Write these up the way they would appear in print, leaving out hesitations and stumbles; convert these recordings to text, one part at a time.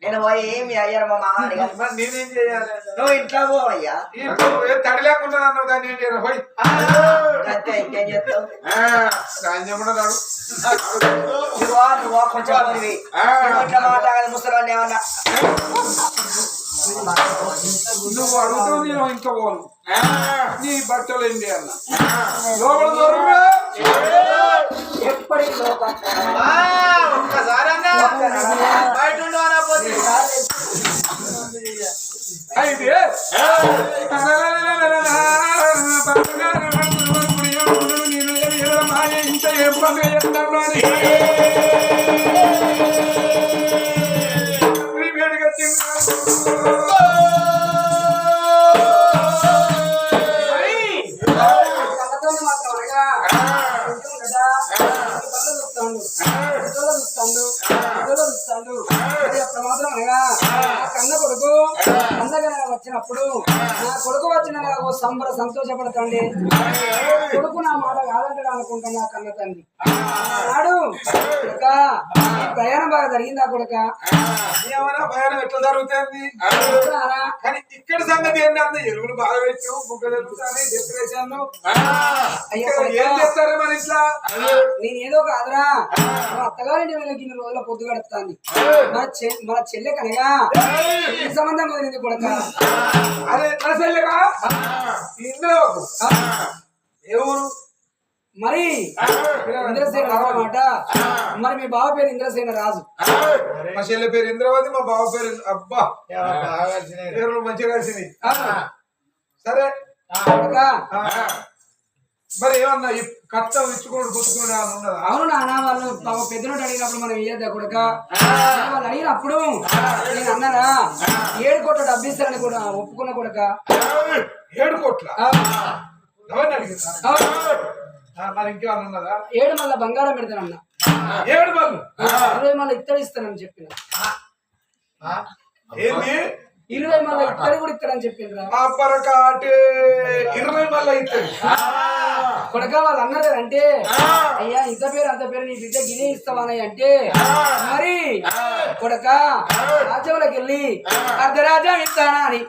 నేను పోయి మీ అయ్యారు మా మామ నేనేం చేయాలి? నువ్వు ఇంట్లో పోవయ్యా తడి లేకుండా అన్నావు దాన్ని ఏం చేయాలి? పోయి అంతే ఇంకేం చేస్తావు రాజ్యం రాడు నువ్వు కొంచెం ఇట్లా మాట్లాడాలి ముసలి ఏమన్నా నువ్వు అడుగుతావు నేను ఇంకా పోను నీ బట్టలు ఏంటి అన్న లోపల దూరంగా ఎప్పటికీ ఒక్కసారి బయట అయితే ఇంత ఏం పండుగ చేస్తాను వేడిగా కన్న కొడుకు అందగా వచ్చినప్పుడు నా కొడుకు వచ్చిన సంబర సంతోషపడతాండి కొడుకు నా మాట కాదంటాడు అనుకుంటున్నా కన్న తండ్రి నాడు కొడుక ప్రయాణం బాగా జరిగిందా కొడుక ఏమైనా ప్రయాణం ఎట్లా జరుగుతుంది కానీ ఇక్కడ సంగతి ఏంటంటే ఎరువులు బాగా పెట్టు బుగ్గలు ఎరుగుతాయి డెకరేషన్ ఏం చేస్తారు మన ఇట్లా నేనేదో కాదురా అత్తగారింటి వెళ్ళకి ఇన్ని రోజుల పొద్దు గడుపుతాను మన చెల్లె కనగా ఈ సంబంధం కుదిరింది కొడుక అదే నా చెల్లెగా ఇందులో ఏ ఊరు మరి ఇంద్రసేన రాజు అన్నమాట మరి మీ బావ పేరు ఇంద్రసేన రాజు మా చెల్లె పేరు ఇంద్రవతి మా బావ పేరు అబ్బా పేర్లు మంచిగా కలిసింది సరే మరి ఏమన్నా కట్టం ఇచ్చుకోడు గుర్తుకోడు ఉన్నదా అవును నాన్న వాళ్ళు పెద్దనోడు అడిగినప్పుడు మనం ఇయ్యద్దా కొడుక వాళ్ళు అడిగినప్పుడు నేను అన్నారా 7 కోట్ల డబ్బు ఇస్తారని కూడా ఒప్పుకున్న కొడుక 7 కోట్ల ఎవరిని అడిగిందా మరి ఇంకేమన్నా ఉన్నదా 7 మళ్ళా బంగారం పెడతానన్నా 7 మళ్ళీ 20 మళ్ళీ ఇత్తడి ఇస్తానని చెప్పిన ఏంది 20 మళ్ళీ ఇత్తడి కూడా ఇస్తాడని చెప్పిండ్రా అప్పరకాటే 20 మళ్ళీ ఇత్తడి కొడక వాళ్ళు అన్నారు అంటే అయ్యా ఇంత పేరు అంత పేరు నీ బిడ్డ గినే ఇస్తావానయ్య అంటే మరి కొడక రాజ్యంలోకి వెళ్ళి అర్ధరాజ్యం ఇస్తానా అని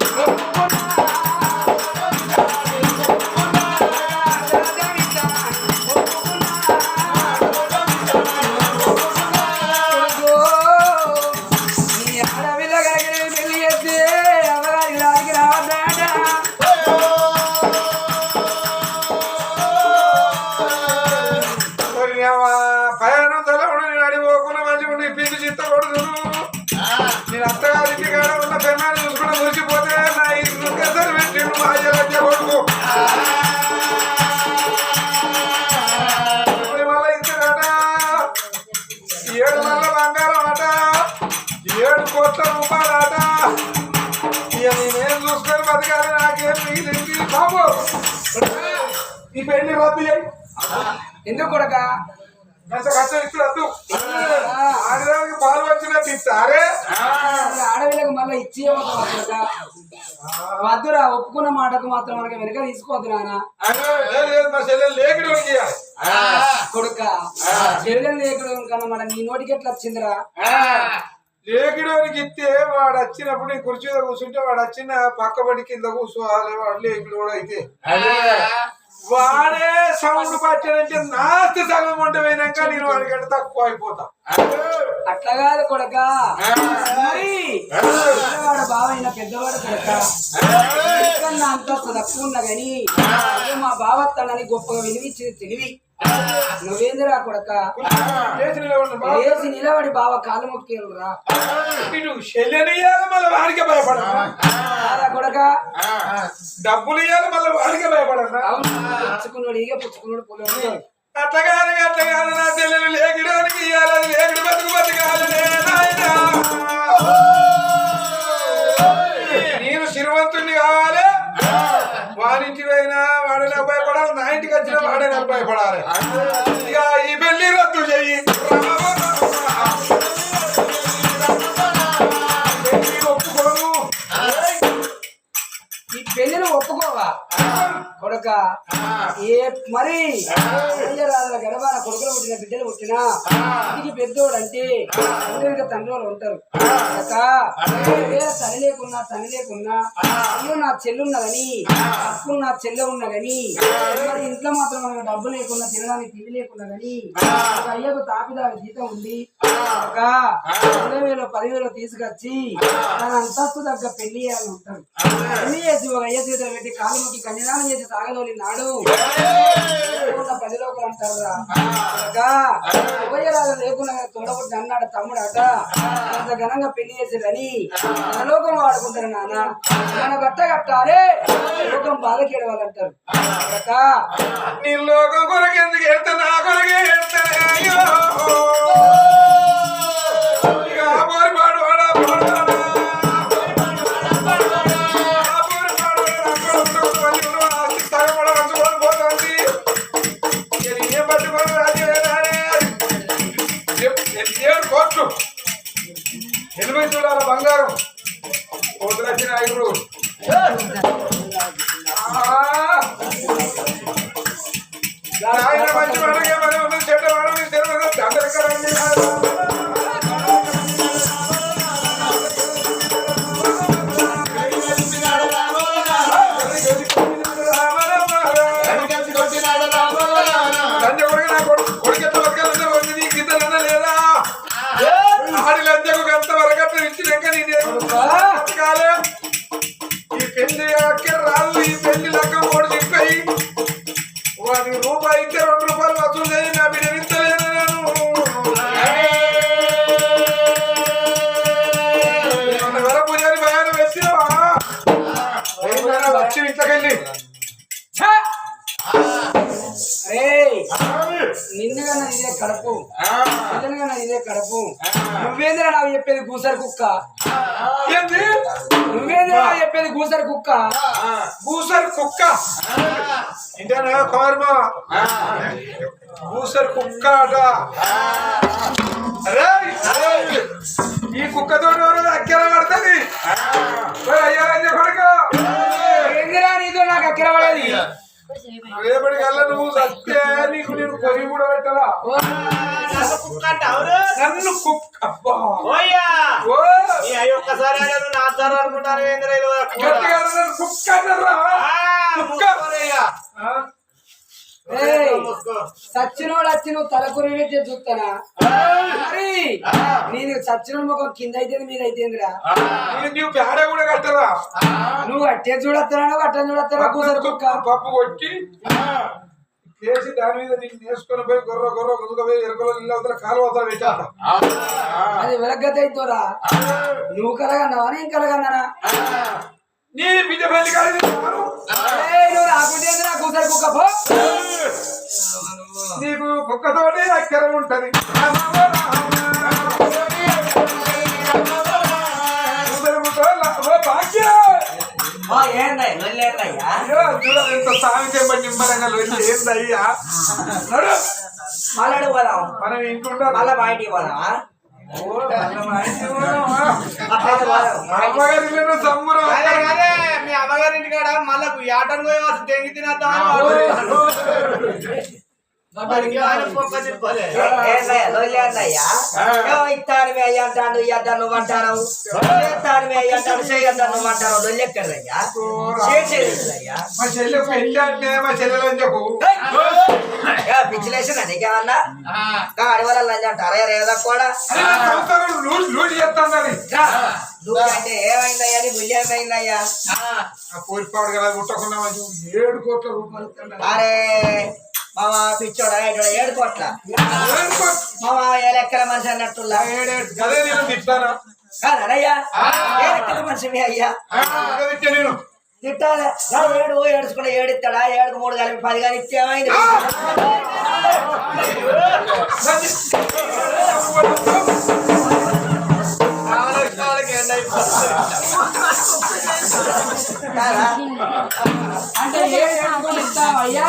ప్రయాణం తలపడు నేను అడిగిపోకుండా మంచిగా ఉండి పిండి చిత్తకూడదు నేను అత్తగారికి కాడ ఉన్న పెన్నాన్ని చూసుకుని మురిసిపోతే నా ఇల్లు సరి పెట్టిండు మా అయ్య కొడుకు మళ్ళీ ఇంతట 7 మళ్ళీ బంగారం అట 7 కోట్ల రూపాయలు అట ఇక నేనేం చూసుకొని బతకాలి నాకేం మిగిలింది బాబు ఈ పెళ్లి రద్దు చేయి ఎందుకు కొడక కష్టం ఇస్తున్నట్టు ఆడదానికి పాలు వచ్చినట్టు ఇస్తారే ఆడవిలకు మళ్ళీ ఇచ్చి వద్దురా ఒప్పుకున్న మాటకు మాత్రం మనకి వెనక తీసుకోవద్దు నాన్న మా చెల్లెలు లేకుడు కొడుక చెల్లెలు లేకుడు కన్నా మన నీ నోటికి ఎట్లా వచ్చిందిరా లేకిడోనికి ఇస్తే వాడు వచ్చినప్పుడు నీ కుర్చీలో కూర్చుంటే వాడు వచ్చిన పక్క పడి కింద కూర్చోవాలి వాడు లేకుడు కూడా అయితే వాడే సౌండ్ పట్టాడంటే నాస్తి సగం ఉంటే పోయినాక నేను వాడికంటే తక్కువ అయిపోతా అట్లా కాదు కొడక వాడు బావైన పెద్దవాడు కొడక అంత తక్కువ ఉన్నా గాని మా బావత్తనని గొప్పగా వినిపించింది తెలివి నువ్వేందిరా కొడక లేచి నిలబడి బావ కాలు మొక్కేరురా ఇటు చెల్లెనియాలి మళ్ళీ వాడికే భయపడరా కొడక డబ్బులు ఇవ్వాలి మళ్ళీ వాడికే భయపడరా పుచ్చుకున్నాడు ఇక పుచ్చుకున్నాడు పొలం అట్లా కాదు నా చెల్లెలు లేకిడానికి ఇవ్వాలి లేకిడి బతుకాలి నేను శ్రీమంతుడిని కావాలి వాడింటి పోయినా వాడైనా భయపడాలి నా ఇంటికి వచ్చిన వాడైనా భయపడాలి ఇక ఈ పెళ్లి రద్దు చెయ్యి ఒప్పుకోను ఈ పెళ్లిని ఒప్పుకోవా కొడక ఏ మరి రాజుల గర్భాన కొడుకులు పుట్టిన బిడ్డలు పుట్టినా ఇంటికి పెద్దోడు అంటే అందరికీ తండ్రులు ఉంటారు వేరే తల్లి లేకున్నా అయ్యో నా చెల్లున్నదని అప్పుడు నా చెల్లె ఉన్నదని మరి ఇంట్లో మాత్రం మనకు డబ్బు లేకున్నా తినడానికి తిండి లేకున్నా కానీ అయ్యకు తాపిదారి జీతం ఉంది ఒక 20,000 తీసుకొచ్చి తన అంతస్తు దగ్గర పెళ్లి చేయాలని ఉంటారు. పెళ్లి చేసి ఒక అయ్య జీతం పెట్టి కాలు మొక్కి కన్యాదానం చేసి తాగదోలి నాడు 10 లోకలు అంటారా ఉభయరాజు లేకున్నా తోడబుట్టి అన్నాడు తమ్ముడు అట అంత ఘనంగా పెళ్లి చేసేదని లోకం వాడుకుంటారు నాన్న మన గట్ట కట్టాలి లోకం బాధకేడవాలంటారు నీ లోకం కొరకు ఎందుకు ఎడతా నా కొరకే ఎడతానే అయ్యో $80 బంగారం 1,05,000 ఆయన మంచి వాడగా మరి ఉన్న చెడ్డ వాడని తెలియదు అందరికీ ఈ పెళ్లి రాళ్ళు ఈ పెళ్లి లెక్క మూడు చెప్పాయి వాడి రూపాయి ఇస్తే $2 వసూలు చేయి నా బిడ్డని ఇస్తలేను నేను వర పూజారి భయాన్ని వచ్చావా వచ్చి ఇంట్లోకెళ్ళి నిన్నగా ఇదే కడుపు నిన్నగా ఇదే కడుపు నువ్వేంద్ర నాకు చెప్పేది గూసరి కుక్క ఏంది నువ్వేంద్ర నాకు చెప్పేది గూసరి కుక్క గూసరి కుక్క ఇంటేనా కుమారమా గూసరి కుక్క అట ఈ కుక్కతో అక్కెర పడుతుంది అయ్యారని కొడుక ఏందిరా నీతో నాకు అక్కెర పడేది రేపటి కల్లా నువ్వు సత్తే నీకు నేను కొని కూడా పెట్టాలా నన్ను కుక్క అబ్బా ఒక్కసారి అనుకుంటాను గట్టిగా కుక్క అన్నారా సచ్చినోడు వచ్చి నువ్వు తలకు రిలేట్ చూస్తానా మరి నేను సచ్చిన ముఖం కింద అయితే మీద అయితేందిరా నువ్వు పేడ కూడా కట్టరా నువ్వు అట్టే చూడొస్తానా అట్టని చూడొస్తానా కూసరి కుక్క పప్పు కొట్టి చేసి దాని మీద నీకు నేర్చుకొని పోయి గొర్ర గుదుకపోయి ఎరుకలో నీళ్ళు అవుతా కాలు అవుతా పెట్టాట అది వెలగత అవుతారా నువ్వు కలగన్నావా నేను కలగన్నానా నీ బిడ్డ పెళ్లి కాదు నువ్వు రాకుంటే నా కూసరి కుక్క పో నీకు కుక్కతోటి అక్కర ఉంటది ఎంత సామెత నిమ్మరంగా ఏందయ్యా మళ్ళీ పోదాం మనం ఇంట్లో మళ్ళీ మా ఇంటికి పోదామా అమ్మగారి సమ్మురం మీ అమ్మగారింటి కాడ మళ్ళీ ఏటను పోయి తెంగి తినేద్దాం ఇస్తాను అయ్యా అంటాను ఇద్దాను నువ్వు అంటాను ఇస్తాను అయ్యా అంటాను చేయద్దాను నువ్వు అంటాను లొల్లెక్కడయ్యా చేసేదయ్యా మా చెల్లె పెళ్ళి అంటే మా చెల్లెలని చెప్పు పిచ్చిలేసిన నీకేమన్నా ఆడి వల్ల లంచ్ అంటారా ఏదా కూడా లూట్ చేస్తాను నువ్వు అంటే ఏమైందయ్యా నీ ముల్లి ఏమైందయ్యా పూరిపాడు కదా ముట్టకుండా $7 కోట్ల అరే మామ పిచ్చోడా 7 కోట్ల మామ లెక్కల మనిషి అన్నట్టులా అదే నేను తిట్టానా కాదనయ్యా లెక్కల మనిషి మీ అయ్యా నేను తిట్టాలి 7 ఏడుచుకుంటే 7 ఇస్తాడా 7కు 3 కలిపి 10 కానీ ఇస్తే ఏమైంది అంటే అయ్యా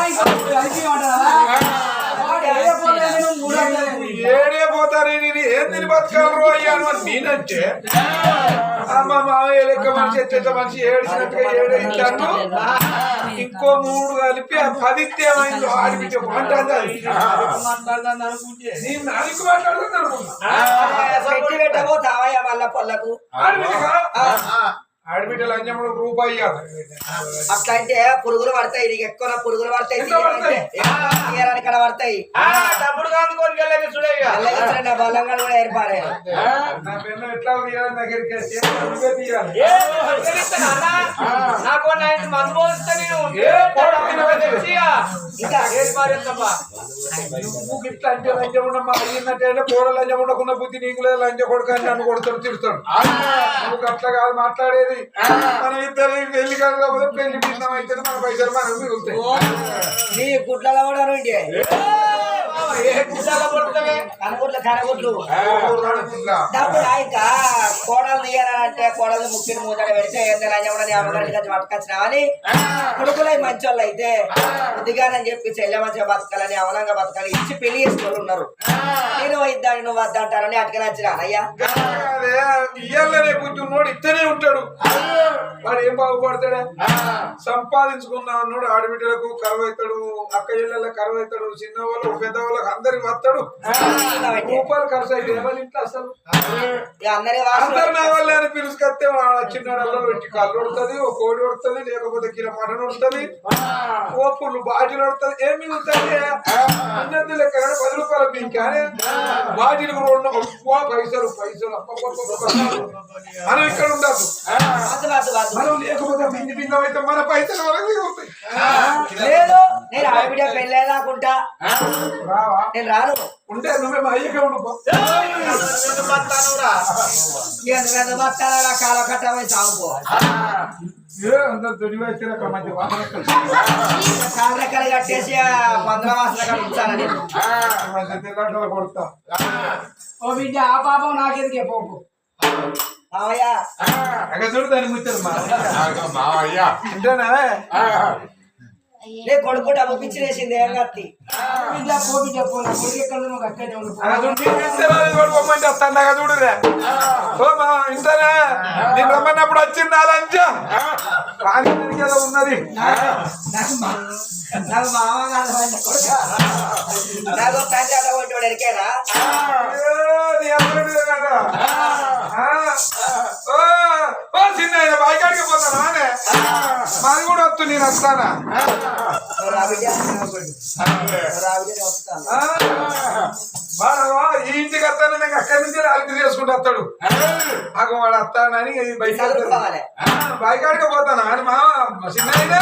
ఏడే పోతా సరే నేను ఏం తిని బతకాలి అయ్యాను అని నేనంటే అమ్మ మామయ్య లెక్క మనిషి ఎట్ట మనిషి ఏడిచినట్టుగా ఏడైతాను ఇంకో 3 కలిపి ఆ 10 ఏమైందో ఆడిపిచ్చే మాట్లాడదాన్ని అనుకుంటే నేను నాలుగు మాట్లాడుతుంది అనుకున్నా పెట్టి పెట్టబోతావయ్యా మళ్ళా పొల్లకు ఆడబిడ్డ లంచముడు రూపాయి అట్లా అంటే పురుగులు పడతాయి నీకు ఎక్కువ పురుగులు పడతాయి ఇక్కడ పడతాయి డబ్బులు కాదుకొని వెళ్ళగా చూడగా నా బలంగా కూడా ఏర్పారే నా పెన్ను ఎట్లా తీయాలి దగ్గరికి తీయాలి నాకు మందు పోస్తే నేను ఇంకా ఏర్పారేస్తాపా నువ్వు ఇట్లా అంటే లంచం ఉండమ్మా అయ్యిందంటే కూర లంచం ఉండకుండా బుద్ధి నీకు లేదు లంచ కొడుకు అని నన్ను కొడుతాడు తిడతాడు నువ్వు అట్లా కాదు మాట్లాడేది మనం ఇద్దరు పెళ్లి కాకపోతే పెళ్లి పిన్నం అయితే మన పైసలు మనం మిగులుతాయి నీ గుడ్లలో కూడా నుండి కనగుడ్లు డబ్బులు ఇంకా కోడలు తీయాలంటే కోడలు ముఖ్యం మూతలు పెడితే లంచం అమ్మగారి కలిసి పట్టుకొచ్చినామని కొడుకులై మంచోళ్ళు అయితే బుద్ధిగానని చెప్పి చెల్లె మంచిగా బతకాలని అవలంగా బతకాలని ఇచ్చి పెళ్లి చేసుకొని ఉన్నారు నేను ఇద్దాను నువ్వు వద్దంటారని అటుకనచ్చినా అయ్యా ఇయ్యాలనే కూర్చున్నాడు ఇద్దరే ఉంటాడు వాడు ఏం బాగుపడతాడా సంపాదించుకున్నా అన్నాడు ఆడబిడ్డలకు కరువైతాడు అక్క ఇళ్ళకి కరువైతాడు చిన్న వాళ్ళు పెద్ద వాళ్ళకి అందరికి వస్తాడు రూపాయలు ఖర్చు అయితే ఎవరి ఇంట్లో అసలు అందరు నా వల్ల అని పిలుచుకొస్తే చిన్నాడు అల్లలో పెట్టి కళ్ళు ఉడుతుంది ఓ కోడి ఉడుతుంది లేకపోతే కిలో మటన్ ఉడుతుంది ఓ పుల్లు బాటిల్ ఉడుతుంది ఏమి ఉంటుంది అన్నది లెక్క 10 రూపాయల బియ్యం కానీ బాటిల్ పైసలు మనం ఇక్కడ ఉండదు మనం లేకపోతే పిండి పిండం అయితే మన పైసలు లేదు నేను ఆడబిడ్డ పెళ్ళేదాకుంటా నేను రాను ఉంటే నువ్వే మా అయ్యకే ఉండిపో కాల కట్టమై సాగుపో అందరు దొరివైతే మధ్య కాళ్ళెక్కలు కట్టేసి 15 మాసాలు ఉంచాలని తెల్లాటలు కొడతా ఓ బిడ్డ ఆ పాపం నాకెందుకే పోపు మావయ్యా చూడు దాన్ని ముచ్చారు అంటేనా నే కొడుకు డబ్బు పిచ్చి వేసింది ఏం కత్తి బిడ్డ పో బిడ్డ పో నా కొడుకు ఎక్కడ నువ్వు అక్కడే ఉండు వస్తాను చూడురా ఓ మా ఇంటనే నేను రమ్మన్నప్పుడు వచ్చింది నాలంచ రాని ఏదో ఉన్నది నాకు మామ కాదు కొడుక నాకు పంచాట కొట్టాడు ఎరికేనా చిన్న బాయికాడికి పోతాను మాది కూడా వస్తు నేను వస్తానా ఈ ఇంటికి వస్తాను నాకు అక్కడి నుంచి అలిపి చేసుకుంటూ వస్తాడు నాకు వాడు వస్తానని బాయికాడికి పోతాను అని మా చిన్న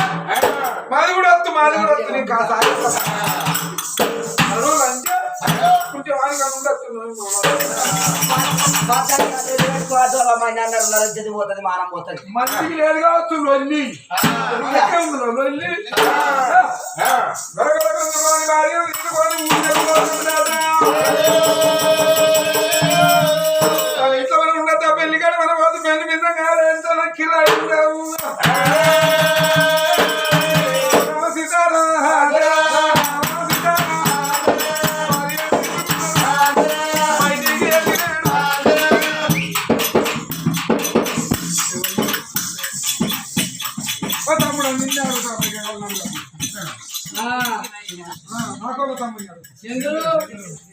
మాది కూడా వస్తు నేను కాస్త లంచే వాడికి పోతుంది మానం పోతుంది మంచికి లేదు కావచ్చు లొల్లి లొల్లి ఇంట్లో మనం ఉండద్దా పెళ్లి కానీ మన పోతే పెళ్లి మీద కాదు కిరాయి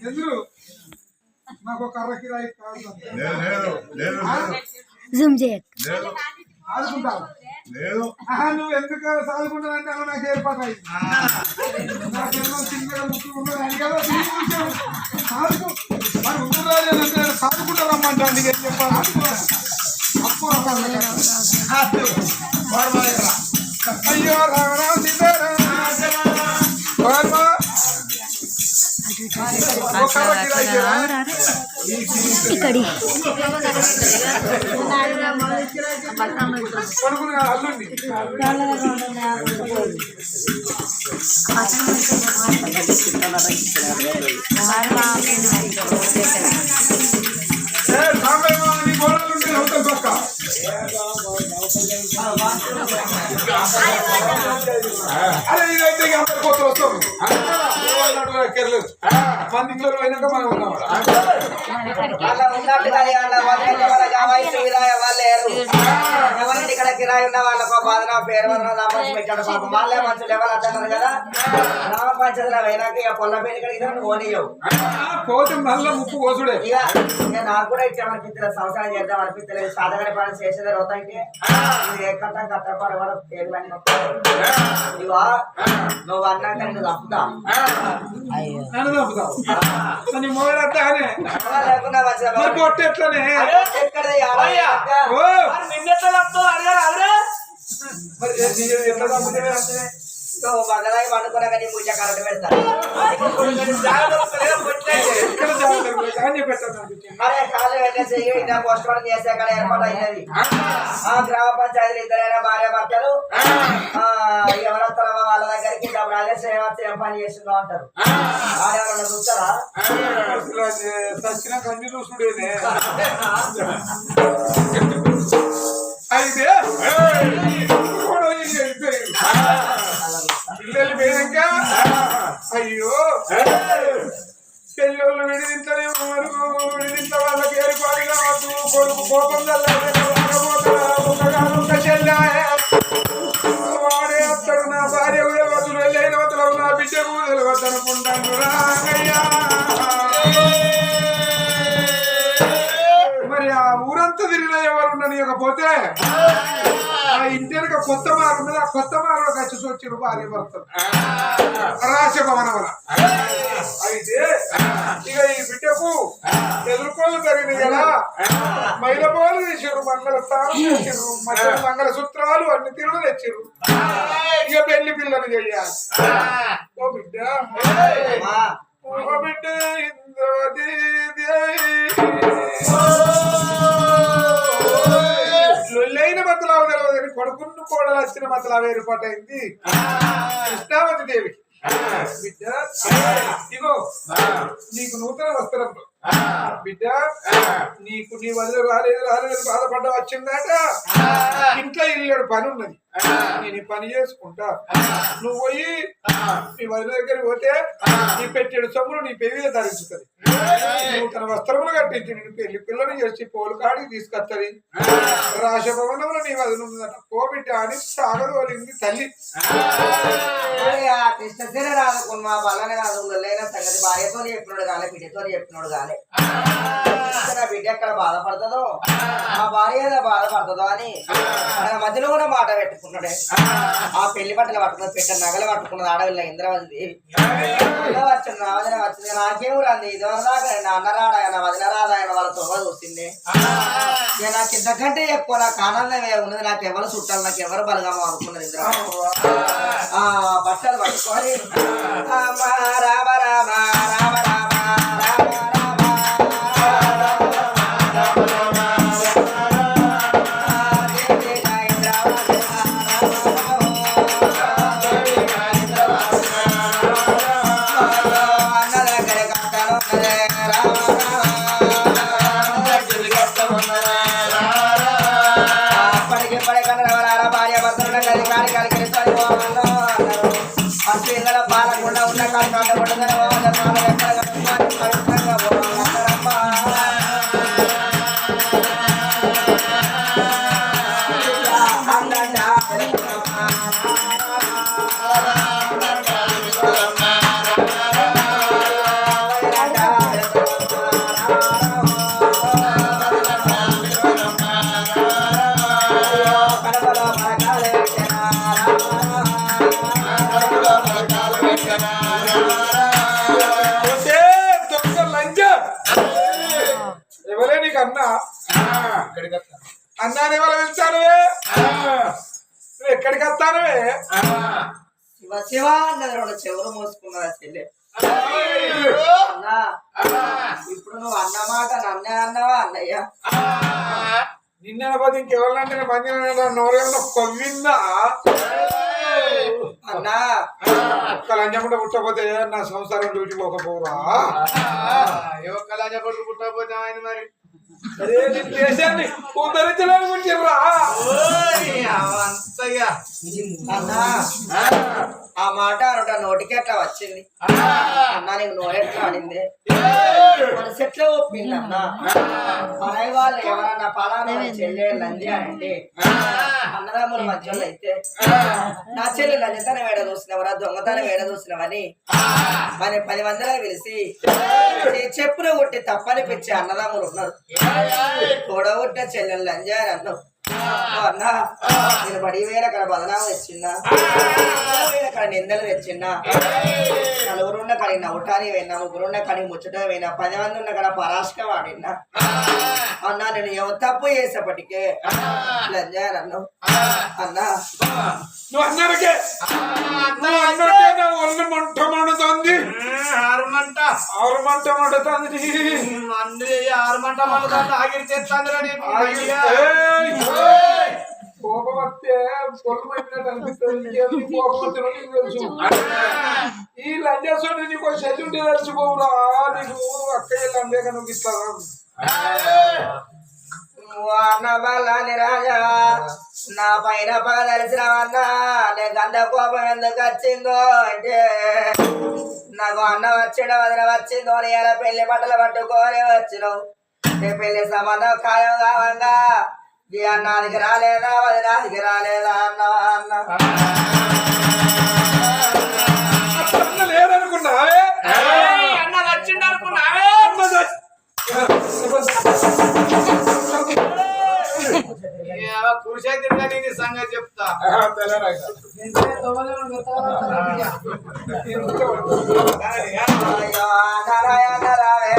ఎందుకు నాకు కర్ర కిరాయి ఆడుకుంటావు నువ్వు ఎందుకు సాదుకుంటావు అంటే నాకు ఏర్పడతాయి నాకేమో చిన్నగా ముక్కు ఉన్నది కదా సాదుకుంటా రమ్మంటా నీకు ఏం చెప్పాలి అయ్యో రామరావు సీతారామ ఇక్కడి అల్లుండి అరే ఇదైతే పోతారు వస్తాం కెరలేదు మన ఇంట్లో పోయినాక మనం ఉన్నాం అలా ఉన్నట్టు కానీ అలా వాళ్ళ కావాల్సిన విధాయం వాళ్ళు ఎవరింటి ఇక్కడ కిరాయి ఉన్న వాళ్ళకు బాధన పేరు సంపాదించి పెట్టాడు పాపం వాళ్ళే మంచులు ఎవరు అంటున్నారు కదా గ్రామ పంచాయతీలో పోయినాక ఇక పొల్ల పేరు ఇక్కడ పోనీయవు పోతే మళ్ళీ ముప్పు కోసుడే ఇక నాకు కూడా ఇచ్చామనిపించలేదు సంవత్సరం చేద్దాం అనిపించలేదు సాధన పని చేసేదే అవుతాయి ఎక్కడ కట్టపాడు కూడా పేర్లన్నీ ఇవా నువ్వు అన్నాక నేను తప్పుతా నన్ను తప్పుతావు నీ మొగడంతా లేకుండా పొట్టు ఎట్లనే ఎక్కడ నిన్నెట్లా చెప్తావు అడిగారు అదే మరి ఎట్లా తప్పుతావే బండరాయి పండుకున్నాక నీ పూజ కరెంట్ పెడతాను అరే కాళ్ళు పెట్టేసి ఇలా పోస్ట్ మార్టం చేసే అక్కడ ఏర్పాటు అయింది ఆ గ్రామ పంచాయతీలు ఇద్దరైనా భార్య భర్తలు ఎవరొస్తారో వాళ్ళ దగ్గరికి ఏం పని చేస్తుందో అంటారు ఎవరన్నా చూస్తారా సచిన కన్నీ చూసుడేనే అయితే పిల్లలు పోయాక అయ్యో పెళ్ళోళ్ళు విడిదింటనే ఉన్నారు విడిదింట వాళ్ళకి ఏర్పాటు కావచ్చు కొడుకు కోపం వాడే అత్తడు నా భార్య వతులు వెళ్ళైన వతులు నా బిడ్డ కూదలు వద్దనుకుంటాను రాగయ్యా మరి ఆ ఊరంతా తిరిగిన ఎవరు ఉండనియకపోతే ఆ ఇంటికి కొత్త మారు మీద ఆ కొత్త మారులో ఖర్చు వచ్చిరు భార్య భర్తలు రాశభవన వల్ల అయితే ఇక ఈ బిడ్డకు ఎదుర్కోలు జరిగింది కదా మైల పోలు తెచ్చిర్రు మంగళ స్థానం తెచ్చిర్రు మంగళ సూత్రాలు అన్ని తిరుగు తెచ్చిర్రు ఇక పెళ్లి పిల్లలు చెయ్యాలి ఓ బిడ్డ ఓ బిడ్డ లొల్లైన మతలావు తెలవదని కొడుకును కోడలు వచ్చిన మతలావు ఏర్పాటైంది కృష్ణావతి దేవికి బిడ్డ ఇగో నీకు నూతన వస్త్రంలో బిడ్డ నీకు నీ వదిలి రాలేదు బాధపడ్డా వచ్చిందాట ఇంట్లో ఇల్లు పని ఉన్నది నేను ఈ పని చేసుకుంటా నువ్వు పోయి నీ వదిలి దగ్గరికి పోతే నీ పెట్టేడు సొమ్ములు నీ పెరిగి ధరించుతుంది నూతన వస్త్రములు కట్టించి నేను పెళ్లి పిల్లని చేసి పోలు కాడికి తీసుకొస్తుంది రాజభవనంలో నీ వదిలి ఉందట పోబిడ్డ అని సాగదోలింది తల్లి కృష్ణసేన రాదుకున్న మా బల్లనే రాదు లేని సంగతి భార్యతో చెప్పినాడు కాలే బిడ్డతో చెప్పినాడు కాలే నా బిడ్డ ఎక్కడ బాధపడుతుందో మా భార్య బాధపడుతుందో అని మధ్యలో కూడా మాట పెట్టుకున్నాడే ఆ పెళ్లి బట్టలు పట్టుకున్నది పెట్ట నగలు పట్టుకున్నది ఆడవిల్ల ఇంద్రవతి దేవి వచ్చింది నా వదిన వచ్చింది నాకేం రాంది ఇదివరదాకా నా అన్న రాడాయన నా వదిన రాడాయన వాళ్ళ తొమ్మ చూసింది నాకు ఇంతకంటే ఎక్కువ నాకు ఆనందమే ఉన్నది నాకు ఎవరు చుట్టాలి నాకు ఎవరు బలగామో అనుకున్నది ఇంద్రవతి బట్టలు పట్టుకొని రామ రామ రామ రామ రామ పాలకుండా ఉన్న ఎవరే నీకు అన్నా అన్నాను ఎవరు వెళ్తానువే నువ్వు ఎక్కడికి వస్తానువే శివ శివ అన్నది రెండు చెవులు మోసుకున్నదా చెల్లె అన్నా ఇప్పుడు నువ్వు అన్నమాట నన్నే అన్నావా అన్నయ్య నిన్న పోతే ఇంకెవరినంటే బంధు నోరేమన్నా కొవ్విందా అన్నా ఒక్క లంచం కూడా పుట్టకపోతే నా సంసారం డ్యూటీ పోకపోరా ఒక్క లంచం కొడుకు పుట్టకపోతే ఆయన మరి అరే నీ దేశాన్ని ఉద్ధరించలేనుకుంటురా అంతయ్యా అన్నా ఆ మాట అనుట నోటికి ఎట్లా వచ్చింది అన్నా నీకు నోరెట్లా అనింది మనసు ఎట్లా ఒప్పింది అన్నా పరాయి వాళ్ళు ఎవరన్నా పలానా చెల్లె లంది అని అంటే అన్నదమ్ముల మధ్యలో అయితే నా చెల్లి లంజతనం వేడ చూసినవరా దొంగతనం వేడ చూసినవని మరి 10 మందిలో పిలిచి చెప్పున కొట్టి తప్పనిపించే అన్నదమ్ములు ఉన్నారు తోడగొట్టిన చెల్లెలు లంజారు అన్నావు అన్నా నేను బడి వేల అక్కడ బదనామం తెచ్చిందా అక్కడ నిందలు తెచ్చిందా నలుగురున్న కడి నవ్వటానికి పోయినా ముగ్గురున్న కడి ముచ్చట పోయినా 10 మంది ఉన్న కడ పరాశక వాడినా అన్నా నేను ఎవరు తప్పు చేసేపటికే లంజారు అన్నావు అన్నా నువ్వు అన్నారకే నా ఒళ్ళు మంట మండుతుంది ఆరు మంట మండుతుంది మంది 6 మంట మళ్ళీ ఆగిరి చేస్తాందిరా కోపం వస్తే పొలం అయిపోయినట్టు అనిపిస్తుంది కోపం వచ్చిన తెలుసు ఈ లంజేశ్వరుడు నీకు శత్రుంటే తెలుసుకోవురా నీకు అక్కయ్య లంజేగా నువ్వు ఇస్తా అన్న బల్లాని రాజా నా పైన పగదలిసినవన్నా నీకు అంత కోపం ఎందుకు వచ్చిందో అంటే నాకు అన్న వచ్చిందో వదిన వచ్చిందో నీ ఎలా పెళ్లి బట్టలు పట్టుకొని వచ్చినావు నీ పెళ్లి సంబంధం ఖాయం కావంగా ఈ అన్నానికి రాలేదా వదినానికి రాలేదా అన్నవా అన్న లేదనుకున్నావే అన్న వచ్చిండు అనుకున్నావే కురిసే తిరిగా నీ సంగతి చెప్తా అయ్యో నారాయణ రావే